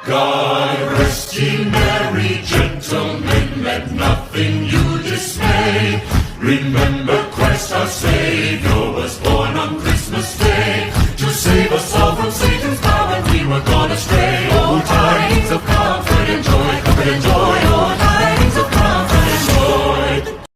God rest ye merry gentlemen, let nothing you dismay. Remember Christ our Savior.